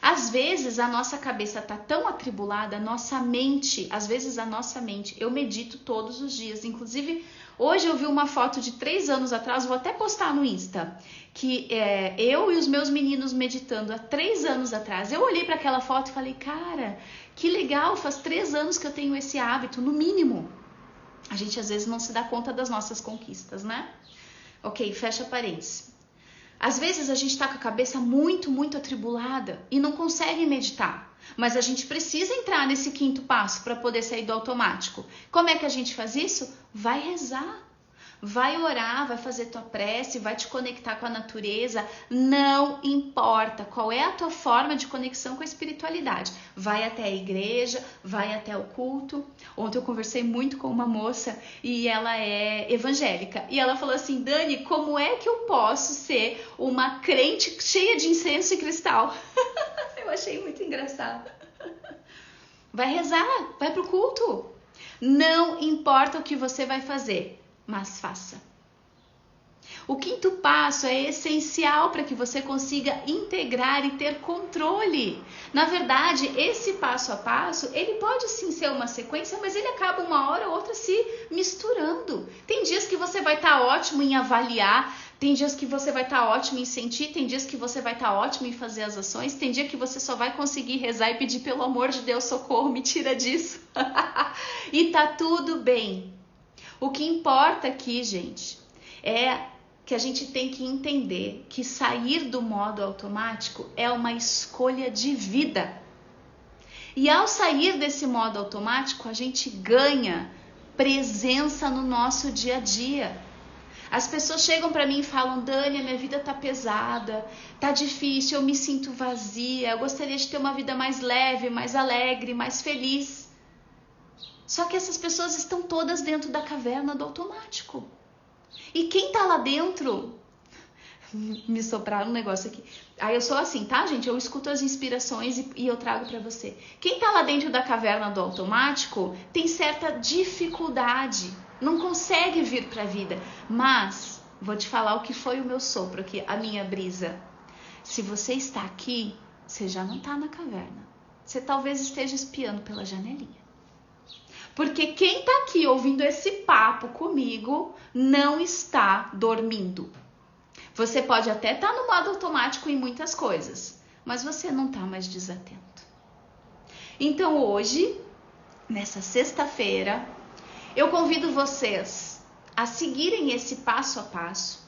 Às vezes a nossa cabeça está tão atribulada, às vezes a nossa mente, eu medito todos os dias, inclusive hoje eu vi uma foto de 3 anos atrás, vou até postar no Insta, que eu e os meus meninos meditando há 3 anos atrás. Eu olhei para aquela foto e falei, cara, que legal, faz 3 anos que eu tenho esse hábito, no mínimo. A gente às vezes não se dá conta das nossas conquistas, né? Ok, fecha parênteses. Às vezes a gente está com a cabeça muito, muito atribulada e não consegue meditar. Mas a gente precisa entrar nesse 5º passo para poder sair do automático. Como é que a gente faz isso? Vai rezar. Vai orar, vai fazer tua prece, vai te conectar com a natureza. Não importa qual é a tua forma de conexão com a espiritualidade. Vai até a igreja, vai até o culto. Ontem eu conversei muito com uma moça e ela é evangélica. E ela falou assim, Dani, como é que eu posso ser uma crente cheia de incenso e cristal? Eu achei muito engraçado. Vai rezar, vai pro culto. Não importa o que você vai fazer, mas faça. O quinto passo é essencial para que você consiga integrar e ter controle. Na verdade, esse passo a passo, ele pode sim ser uma sequência, mas ele acaba uma hora ou outra se misturando. Tem dias que você vai estar ótimo em avaliar, tem dias que você vai estar ótimo em sentir, tem dias que você vai estar ótimo em fazer as ações, tem dia que você só vai conseguir rezar e pedir pelo amor de Deus, socorro, me tira disso. E tá tudo bem. O que importa aqui, gente, é que a gente tem que entender que sair do modo automático é uma escolha de vida. E ao sair desse modo automático, a gente ganha presença no nosso dia a dia. As pessoas chegam para mim e falam: Dani, a minha vida tá pesada, tá difícil, eu me sinto vazia, eu gostaria de ter uma vida mais leve, mais alegre, mais feliz. Só que essas pessoas estão todas dentro da caverna do automático. E quem tá lá dentro... Me sopraram um negócio aqui. Aí eu sou assim, tá, gente? Eu escuto as inspirações e eu trago pra você. Quem tá lá dentro da caverna do automático tem certa dificuldade, não consegue vir pra vida. Mas, vou te falar o que foi o meu sopro aqui, a minha brisa. Se você está aqui, você já não tá na caverna. Você talvez esteja espiando pela janelinha. Porque quem tá aqui ouvindo esse papo comigo não está dormindo. Você pode até estar no modo automático em muitas coisas, mas você não está mais desatento. Então hoje, nessa sexta-feira, eu convido vocês a seguirem esse passo a passo.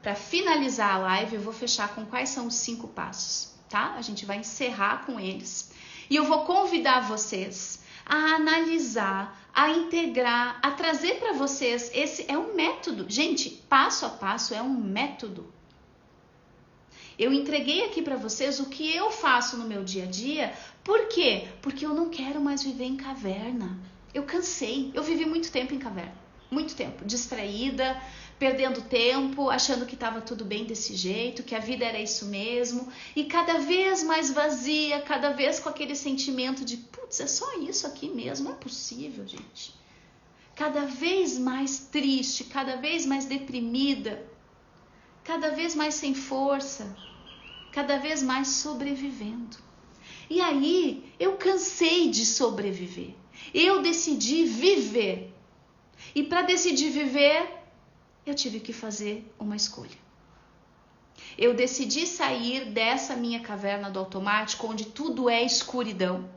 Para finalizar a live, eu vou fechar com quais são os 5 passos, tá? A gente vai encerrar com eles. E eu vou convidar vocês a analisar, a integrar, a trazer para vocês. Esse é um método. Gente, passo a passo é um método. Eu entreguei aqui para vocês o que eu faço no meu dia a dia. Por quê? Porque eu não quero mais viver em caverna. Eu cansei. Eu vivi muito tempo em caverna. Muito tempo. Distraída, perdendo tempo, achando que estava tudo bem desse jeito, que a vida era isso mesmo. E cada vez mais vazia, cada vez com aquele sentimento de, putz, é só isso aqui mesmo? Não é possível, gente. Cada vez mais triste, cada vez mais deprimida, cada vez mais sem força, cada vez mais sobrevivendo. E aí, eu cansei de sobreviver. Eu decidi viver. E para decidir viver, eu tive que fazer uma escolha. Eu decidi sair dessa minha caverna do automático, onde tudo é escuridão,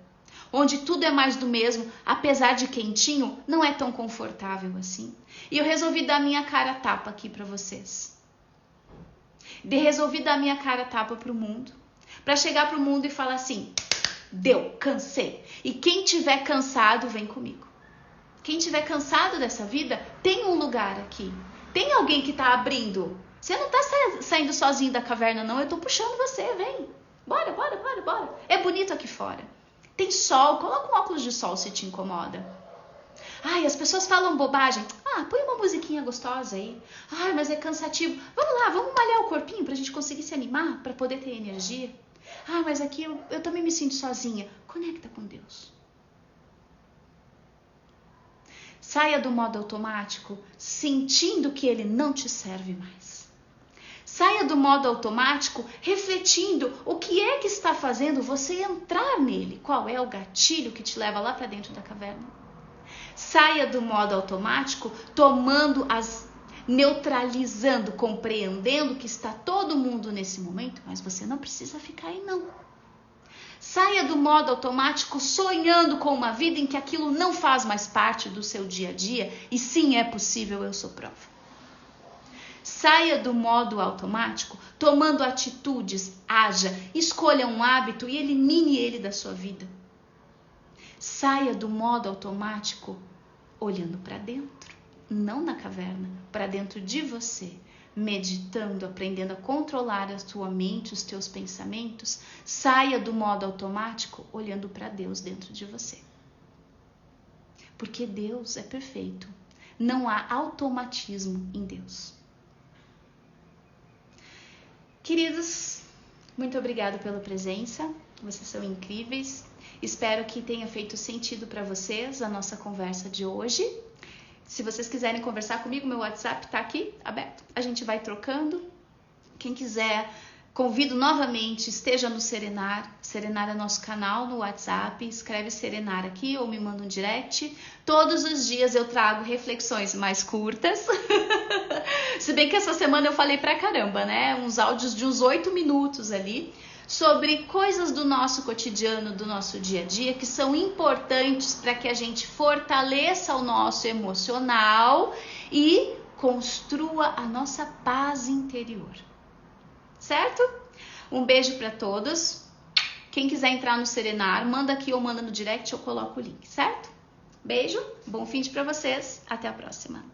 onde tudo é mais do mesmo, apesar de quentinho, não é tão confortável assim. E eu resolvi dar minha cara a tapa aqui para vocês. Resolvi dar minha cara a tapa para o mundo, para chegar para o mundo e falar assim: deu, cansei. E quem tiver cansado, vem comigo. Quem tiver cansado dessa vida, tem um lugar aqui. Tem alguém que tá abrindo. Você não tá saindo sozinho da caverna, não. Eu tô puxando você, vem. Bora, bora, bora, bora. É bonito aqui fora. Tem sol, coloca um óculos de sol se te incomoda. Ai, as pessoas falam bobagem. Ah, põe uma musiquinha gostosa aí. Ai, mas é cansativo. Vamos lá, vamos malhar o corpinho pra gente conseguir se animar, pra poder ter energia. Ah, mas aqui eu também me sinto sozinha. Conecta com Deus. Saia do modo automático sentindo que ele não te serve mais. Saia do modo automático refletindo o que é que está fazendo você entrar nele. Qual é o gatilho que te leva lá para dentro da caverna? Saia do modo automático neutralizando, compreendendo que está todo mundo nesse momento, mas você não precisa ficar aí não. Saia do modo automático sonhando com uma vida em que aquilo não faz mais parte do seu dia a dia e sim é possível, eu sou prova. Saia do modo automático tomando atitudes, haja, escolha um hábito e elimine ele da sua vida. Saia do modo automático olhando para dentro, não na caverna, para dentro de você. Meditando, aprendendo a controlar a tua mente, os teus pensamentos, saia do modo automático olhando para Deus dentro de você. Porque Deus é perfeito. Não há automatismo em Deus. Queridos, muito obrigada pela presença. Vocês são incríveis. Espero que tenha feito sentido para vocês a nossa conversa de hoje. Se vocês quiserem conversar comigo, meu WhatsApp tá aqui, aberto. A gente vai trocando. Quem quiser, convido novamente, esteja no Serenar. Serenar é nosso canal no WhatsApp. Escreve Serenar aqui ou me manda um direct. Todos os dias eu trago reflexões mais curtas. Se bem que essa semana eu falei pra caramba, né? Uns áudios de uns 8 minutos ali. Sobre coisas do nosso cotidiano, do nosso dia a dia, que são importantes para que a gente fortaleça o nosso emocional e construa a nossa paz interior. Certo? Um beijo para todos. Quem quiser entrar no Serenar, manda aqui ou manda no direct, eu coloco o link, certo? Beijo, bom fim de para vocês, até a próxima.